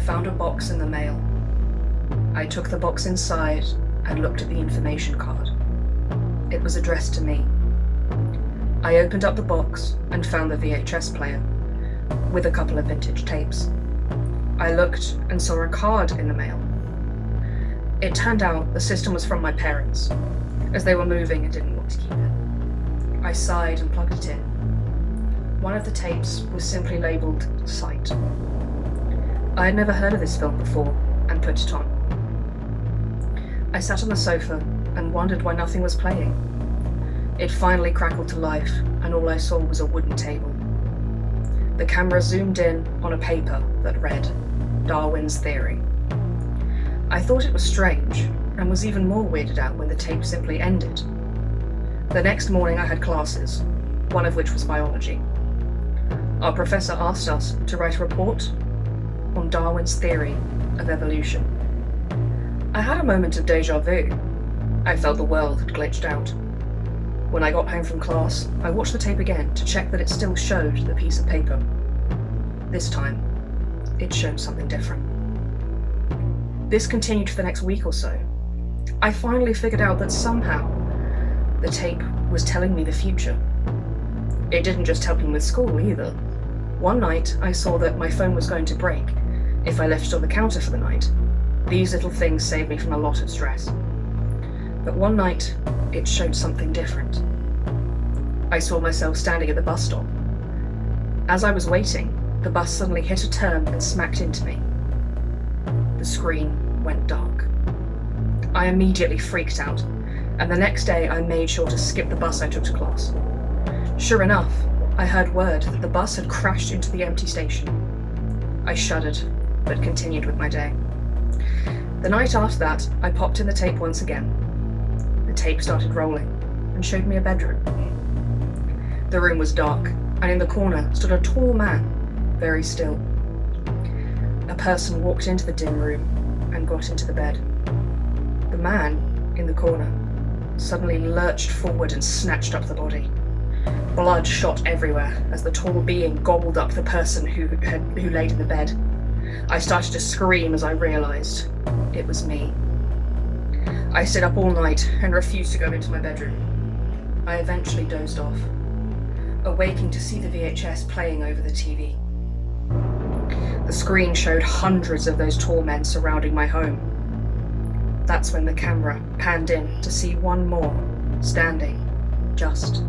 found a box in the mail. I took the box inside and looked at the information card. It was addressed to me. I opened up the box and found the VHS player, with a couple of vintage tapes. I looked and saw a card in the mail. It turned out the system was from my parents, as they were moving and didn't want to keep it. I sighed and plugged it in. One of the tapes was simply labelled Sight. I had never heard of this film before and put it on. I sat on the sofa and wondered why nothing was playing. It finally crackled to life, and all I saw was a wooden table. The camera zoomed in on a paper that read, Darwin's Theory. I thought it was strange, and was even more weirded out when the tape simply ended. The next morning I had classes, one of which was biology. Our professor asked us to write a report on Darwin's theory of evolution. I had a moment of déjà vu. I felt the world had glitched out. When I got home from class, I watched the tape again to check that it still showed the piece of paper. This time, it showed something different. This continued for the next week or so. I finally figured out that somehow the tape was telling me the future. It didn't just help me with school either. One night, I saw that my phone was going to break if I left it on the counter for the night. These little things saved me from a lot of stress. But one night, it showed something different. I saw myself standing at the bus stop. As I was waiting, the bus suddenly hit a turn and smacked into me. The screen went dark. I immediately freaked out, and the next day I made sure to skip the bus I took to class. Sure enough, I heard word that the bus had crashed into the empty station. I shuddered, but continued with my day. The night after that, I popped in the tape once again. The tape started rolling and showed me a bedroom. The room was dark, and in the corner stood a tall man, very still. A person walked into the dim room and got into the bed. The man in the corner suddenly lurched forward and snatched up the body. Blood shot everywhere as the tall being gobbled up the person who laid in the bed. I started to scream as I realised it was me. I stayed up all night and refused to go into my bedroom. I eventually dozed off, awaking to see the VHS playing over the TV. The screen showed hundreds of those tall men surrounding my home. That's when the camera panned in to see one more standing just